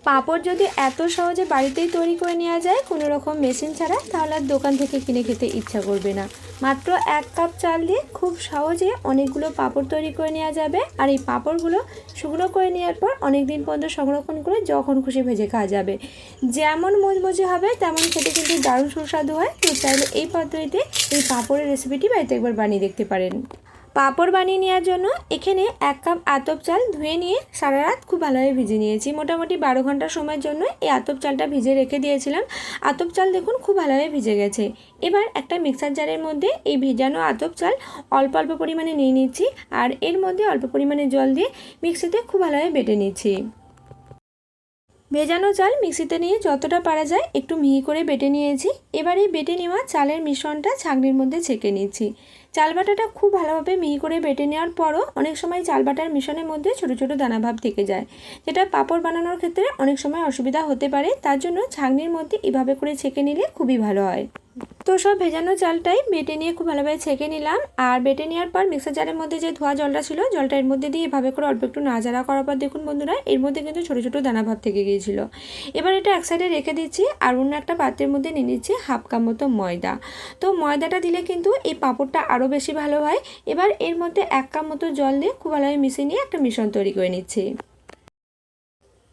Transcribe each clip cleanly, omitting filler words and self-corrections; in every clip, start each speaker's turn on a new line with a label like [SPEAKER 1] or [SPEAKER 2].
[SPEAKER 1] পাঁপড় যদি এত সহজে বাড়িতেই তৈরি করে নেওয়া যায় কোনো রকম মেশিন ছাড়া, তাহলে আর দোকান থেকে কিনে খেতে ইচ্ছা করবে না। মাত্র 1 কাপ চাল দিয়ে খুব সহজে অনেকগুলো পাঁপড় তৈরি করে নেওয়া যাবে। আর এই পাঁপড়গুলো শুকনো করে নেওয়ার পর অনেক দিন পর্যন্ত সংরক্ষণ করে যখন খুশি ভেজে খাওয়া যাবে। যেমন মজমজে হবে তেমন খেতে কিন্তু দারুণ সুস্বাদু হয়। তো চাইলে এই পদ্ধতিতে এই পাঁপড়ের রেসিপিটি বাড়িতে একবার বানিয়ে দেখতে পারেন। পাঁপড় বানিয়ে নেওয়ার জন্য এখানে 1 কাপ আতপ চাল ধুয়ে নিয়ে সারা রাত খুব ভালোভাবে ভিজিয়ে নিয়েছি। মোটামুটি 12 ঘন্টা সময়ের জন্য এই আতপ চালটা ভিজিয়ে রেখে দিয়েছিলাম। আতপ চাল দেখুন খুব ভালোভাবে ভিজে গেছে। এবার একটা মিক্সার জারের মধ্যে এই ভেজানো আতপ চাল অল্প অল্প পরিমাণে নিয়ে নিচ্ছি, আর এর মধ্যে অল্প পরিমাণে জল দিয়ে মিক্সিতে খুব ভালোভাবে বেটে নিচ্ছি। ভেজানো চাল মিক্সিতে নিয়ে যতটা পারা যায় একটু মিহি করে বেটে নিয়েছি। এবার এই বেটে নেওয়া চালের মিশ্রণটা ছাঁকনির মধ্যে ছেঁকে নিচ্ছি। চাল বাটাটা খুব ভালোভাবে মিহি করে বেটে নেওয়ার পরও অনেক সময় চাল বাটার মিশ্রণের মধ্যে ছোটো ছোটো দানাভাব থেকে যায়, যেটা পাঁপড় বানানোর ক্ষেত্রে অনেক সময় অসুবিধা হতে পারে। তার জন্য ছাঁকনির মধ্যে এভাবে করে ছেঁকে নিলে খুবই ভালো হয়। তো সব ভেজানো চালটাই বেটে নিয়ে খুব ভালোভাবে ছেঁকে নিলাম। আর বেটে নেওয়ার পর মিক্সার জারের মধ্যে যে ধোয়া জলটা ছিল, জলটা এর মধ্যে দিয়ে এভাবে করে অল্প একটু নাড়াচাড়া করার পর দেখুন বন্ধুরা, এর মধ্যে কিন্তু ছোটো ছোটো দানাভাব থেকে গিয়েছিল। এবার এটা এক সাইডে রেখে দিচ্ছি, আর অন্য একটা পাত্রের মধ্যে নিয়ে নিচ্ছি 1/2 কাপ মতো ময়দা। তো ময়দাটা দিলে কিন্তু এই পাঁপড়টা আরও বেশি ভালো হয়। এবার এর মধ্যে 1 কাপ মতো জল দিয়ে খুব ভালোভাবে মিশিয়ে নিয়ে একটা মিশ্রণ তৈরি করে নিচ্ছি।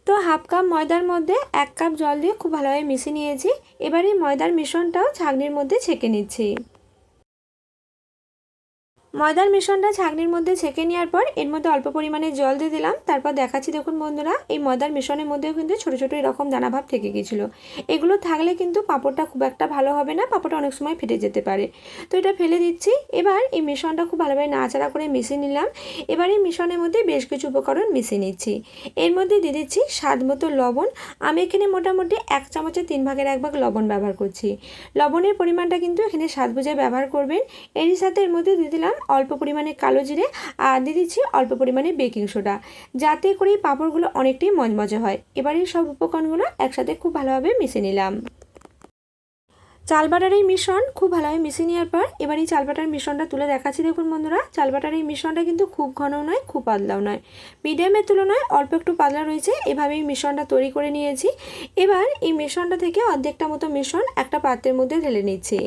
[SPEAKER 1] তো 1/2 কাপ ময়দার মধ্যে 1 কাপ জল দিয়ে খুব ভালোভাবে মিশিয়ে নিয়েছি। এবার এই ময়দার মিশ্রণটাও ছাঁকনির মধ্যে ছেঁকে নিচ্ছি। ময়দার মিশ্রণটা ছাঁকনির মধ্যে ছেঁকে নেওয়ার পর এর মধ্যে অল্প পরিমাণে জল দিয়ে দিলাম। তারপর দেখাচ্ছি দেখুন বন্ধুরা, এই ময়দার মিশ্রণের মধ্যেও কিন্তু ছোটো ছোটো এরকম দানাভাব থেকে গিয়েছিলো। এগুলো থাকলে কিন্তু পাঁপড়টা খুব একটা ভালো হবে না, পাঁপড়টা অনেক সময় ফেটে যেতে পারে। তো এটা ফেলে দিচ্ছি। এবার এই মিশ্রণটা খুব ভালোভাবে নাড়াচাড়া করে মিশিয়ে নিলাম। এবার এই মিশ্রণের মধ্যে বেশ কিছু উপকরণ মিশিয়ে নিচ্ছি। এর মধ্যে দিয়ে দিচ্ছি স্বাদ মতো লবণ। আমি এখানে মোটামুটি 1 চামচের 3 ভাগের 1 ভাগ লবণ ব্যবহার করছি। লবণের পরিমাণটা কিন্তু এখানে স্বাদ বুঝে ব্যবহার করবেন। এরই সাথে এর মধ্যে দিয়ে দিলাম অল্প পরিমাণে কালো জিরে, আর দিয়ে দিচ্ছি অল্প পরিমাণে বেকিং সোডা, যাতে করে পাঁপড়গুলো অনেকটাই মজমজে হয়। এবার এই সব উপকরণগুলো একসাথে খুব ভালোভাবে মিশিয়ে নিলাম। চাল বাটার এই মিশ্রণ খুব ভালোভাবে মিশিয়ে নেওয়ার পর এবার এই চাল বাটার মিশ্রণটা তুলে দেখাচ্ছি দেখুন বন্ধুরা, চাল বাটার এই মিশ্রণটা কিন্তু খুব ঘনও নয় খুব পাতলাও নয়, মিডিয়ামের তুলনায় অল্প একটু পাতলা রয়েছে। এভাবেই মিশ্রণটা তৈরি করে নিয়েছি। এবার এই মিশ্রণটা থেকে অর্ধেকটা মতো মিশ্রণ একটা পাত্রের মধ্যে ঢেলে নিচ্ছি।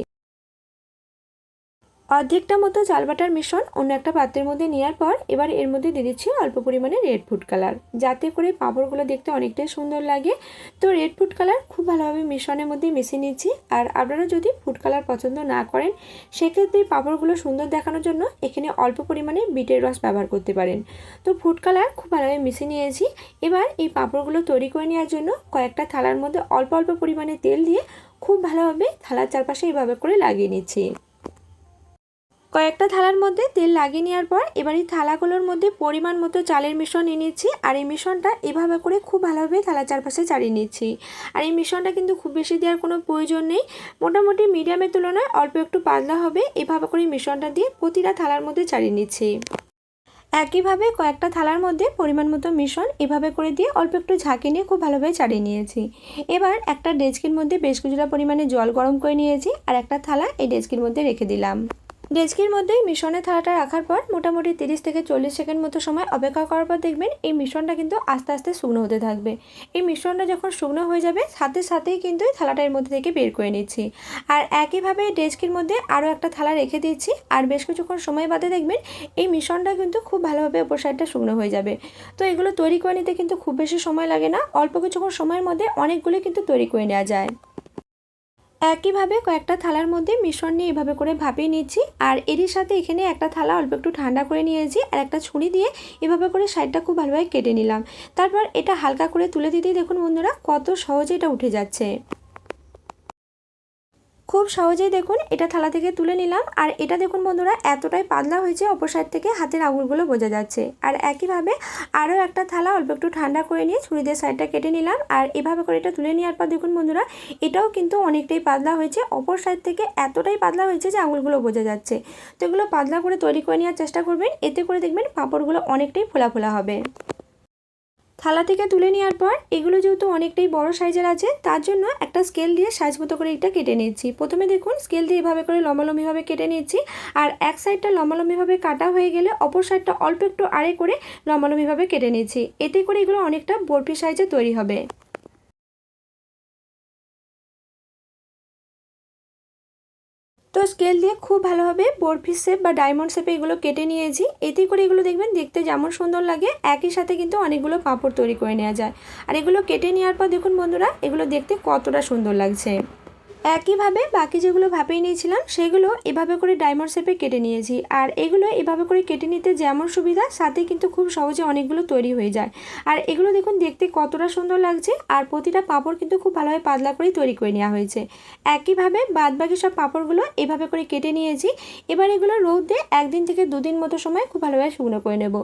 [SPEAKER 1] অর্ধেকটা মতো চাল বাটার মিশ্রণ অন্য একটা পাত্রের মধ্যে নেওয়ার পর এবার এর মধ্যে দিয়ে দিচ্ছি অল্প পরিমাণে রেড ফুড কালার, যাতে করে পাঁপড়গুলো দেখতে অনেকটাই সুন্দর লাগে। তো রেড ফুড কালার খুব ভালোভাবে মিশ্রণের মধ্যে মিশিয়ে নিচ্ছি। আর আপনারা যদি ফুড কালার পছন্দ না করেন, সেক্ষেত্রে পাঁপড়গুলো সুন্দর দেখানোর জন্য এখানে অল্প পরিমাণে বিটের রস ব্যবহার করতে পারেন। তো ফুড কালার খুব ভালোভাবে মিশিয়ে নিয়েছি। এবার এই পাঁপড়গুলো তৈরি করে নেওয়ার জন্য কয়েকটা থালার মধ্যে অল্প অল্প পরিমাণে তেল দিয়ে খুব ভালোভাবে থালার চারপাশে এইভাবে করে লাগিয়ে নিচ্ছি। কয়েকটা থালার মধ্যে তেল লাগিয়ে নেওয়ার পর এবার এই থালাগুলোর মধ্যে পরিমাণ মতো চালের মিশ্রণ নিয়ে নিচ্ছি। আর এই মিশ্রণটা এভাবে করে খুব ভালোভাবে থালার চারপাশে চাড়িয়ে নিচ্ছি। আর এই মিশ্রণটা কিন্তু খুব বেশি দেওয়ার কোনো প্রয়োজন নেই, মোটামুটি মিডিয়ামের তুলনায় অল্প একটু পাতলা হবে। এভাবে করে মিশ্রণটা দিয়ে প্রতিটা থালার মধ্যে চাড়িয়ে নিচ্ছি। একইভাবে কয়েকটা থালার মধ্যে পরিমাণ মতো মিশ্রণ এভাবে করে দিয়ে অল্প একটু ঝাঁকি নিয়ে খুব ভালোভাবে চাড়িয়ে নিয়েছি। এবার একটা ডেচকির মধ্যে বেশ কিছুটা পরিমাণে জল গরম করে নিয়েছি, আর একটা থালা এই ডেচকির মধ্যে রেখে দিলাম। ডেচকির মধ্যে মিশ্রণের থালাটা রাখার পর মোটামুটি 30 থেকে 40 সেকেন্ড মতো সময় অপেক্ষা করার পর দেখবেন এই মিশ্রণটা কিন্তু আস্তে আস্তে শুকনো হতে থাকবে। এই মিশ্রণটা যখন শুকনো হয়ে যাবে সাথে সাথেই কিন্তু এই থালাটা এর মধ্যে থেকে বের করে নিচ্ছি। আর একইভাবে ডেচকির মধ্যে আরও একটা থালা রেখে দিচ্ছি। আর বেশ কিছুক্ষণ সময় বাদে দেখবেন এই মিশ্রণটা কিন্তু খুব ভালোভাবে উপর সাইডটা শুকনো হয়ে যাবে। তো এগুলো তৈরি করে নিতে কিন্তু খুব বেশি সময় লাগে না, অল্প কিছুক্ষণ সময়ের মধ্যে অনেকগুলো কিন্তু তৈরি করে নেওয়া যায়। একইভাবে কয়েকটা থালার মধ্যে মিশ্রণ নিয়ে এভাবে করে ভাপিয়ে নিচ্ছি। আর এরই সাথে এখানে একটা থালা অল্প একটু ঠান্ডা করে নিয়েছি, আর একটা ছুরি দিয়ে এভাবে করে সাইডটা খুব ভালোভাবে কেটে নিলাম। তারপর এটা হালকা করে তুলে দিতেই দেখুন বন্ধুরা কত সহজে এটা উঠে যাচ্ছে। খুব সহজেই দেখুন এটা থালা থেকে তুলে নিলাম। আর এটা দেখুন বন্ধুরা এতটাই পাতলা হয়েছে, অপর সাইড থেকে হাতের আঙুলগুলো বোঝা যাচ্ছে। আর একইভাবে আরও একটা থালা অল্প একটু ঠান্ডা করে নিয়ে ছুরি দিয়ে সাইডটা কেটে নিলাম। আর এভাবে করে এটা তুলে নেওয়ার পর দেখুন বন্ধুরা এটাও কিন্তু অনেকটাই পাতলা হয়েছে, অপর সাইড থেকে এতটাই পাতলা হয়েছে যে আঙুলগুলো বোঝা যাচ্ছে। তো এগুলো পাতলা করে তৈরি করে নেওয়ার চেষ্টা করবেন, এতে করে দেখবেন পাঁপড়গুলো অনেকটাই ফোলা ফোলা হবে। থালা থেকে তুলে নেওয়ার পর এগুলো যেহেতু অনেকটাই বড় সাইজের আছে, তার জন্য একটা স্কেল দিয়ে সাইজ মতো করে এটা কেটে নিচ্ছি। প্রথমে দেখুন স্কেল দিয়ে এভাবে করে লম্বালম্বিভাবে কেটে নিচ্ছি। আর এক সাইডটা লম্বালম্বিভাবে কাটা হয়ে গেলে অপর সাইডটা অল্প একটু আড়ে করে লম্বালম্বিভাবে কেটে নিচ্ছি। এতে করে এগুলো অনেকটা বরফি সাইজে তৈরি হবে। তো স্কেল দিয়ে খুব ভালোভাবে বরফি শেপ বা ডায়মন্ড শেপে এগুলো কেটে নিয়েছি। এতে করে এগুলো দেখবেন দেখতে যেমন সুন্দর লাগে, একই সাথে কিন্তু অনেকগুলো পাঁপড় তৈরি করে নেওয়া যায়। আর এগুলো কেটে নেওয়ার পর দেখুন বন্ধুরা, এগুলো দেখতে কতটা সুন্দর লাগছে। একইভাবে বাকি যেগুলো ভাপিয়ে নিয়েছিলাম সেগুলো এভাবে করে ডায়মন্ড শেপে কেটে নিয়েছি। আর এগুলো এভাবে করে কেটে নিতে যেমন সুবিধা, সাথে কিন্তু খুব সহজে অনেকগুলো তৈরি হয়ে যায়। আর এগুলো দেখুন দেখতে কতটা সুন্দর লাগছে। আর প্রতিটা পাঁপড় কিন্তু খুব ভালোভাবে পাতলা করেই তৈরি করে নেওয়া হয়েছে। একইভাবে বাদবাকি সব পাঁপড়গুলো এভাবে করে কেটে নিয়েছি। এবার এগুলো রৌদে 1 দিন থেকে 2 দিন মতো সময় খুব ভালোভাবে শুকনো করে নেব।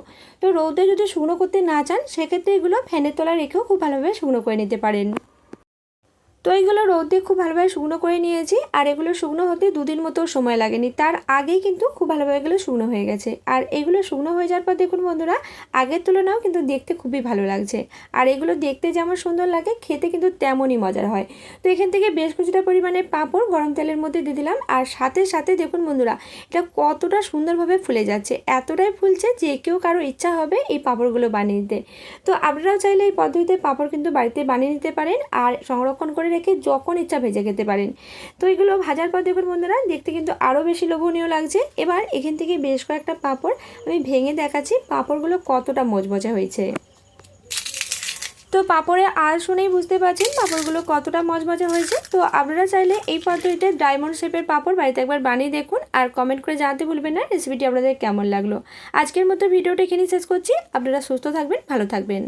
[SPEAKER 1] তো রৌদে যদি শুকনো করতে না চান, সেক্ষেত্রে এগুলো ফ্যানের তলায় রেখেও খুব ভালোভাবে শুকনো করে নিতে পারেন। তো এইগুলো রোদে খুব ভালোভাবে শুকনো করে নিয়েছি। আর এগুলো শুকনো হতে 2 দিন মতো সময় লাগেনি, তার আগেই কিন্তু খুব ভালোভাবে এগুলো শুকনো হয়ে গেছে। আর এগুলো শুকনো হয়ে যাওয়ার পর দেখুন বন্ধুরা, আগের তুলনাও কিন্তু দেখতে খুবই ভালো লাগছে। আর এগুলো দেখতে যেমন সুন্দর লাগে, খেতে কিন্তু তেমনই মজার হয়। তো এখান থেকে বেশ কিছুটা পরিমাণে পাঁপড় গরম তেলের মধ্যে দিয়ে দিলাম। আর সাথে সাথে দেখুন বন্ধুরা, এটা কতটা সুন্দরভাবে ফুলে যাচ্ছে, এতটাই ফুলছে যে কেউ কারো ইচ্ছা হবে এই পাঁপড়গুলো বানিয়ে দিতে। তো আপনারাও চাইলে এই পদ্ধতিতে পাঁপড় কিন্তু বাড়িতে বানিয়ে নিতে পারেন, আর সংরক্ষণ করে রেখে যখন ইচ্ছা ভেজে খেতে পারেন। তো এগুলো ভাজার পর দেখুন বন্ধুরা, দেখতে কিন্তু আরও বেশি লোভনীয় লাগছে। এবার এখান থেকে বেশ কয়েকটা পাঁপড় আমি ভেঙে দেখাচ্ছি পাঁপড়গুলো কতটা মজমজা হয়েছে। তো পাঁপড়ের আওয়াজ শুনেই বুঝতে পারছেন পাঁপড়গুলো কতটা মজমজা হয়েছে। তো আপনারা চাইলে এই পদ্ধতিতে ডায়মন্ড শেপের পাঁপড় বাড়িতে একবার বানিয়ে দেখুন, আর কমেন্ট করে জানাতে ভুলবেন না রেসিপিটি আপনাদের কেমন লাগলো। আজকের মতো ভিডিওটা এখানেই শেষ করছি। আপনারা সুস্থ থাকবেন, ভালো থাকবেন।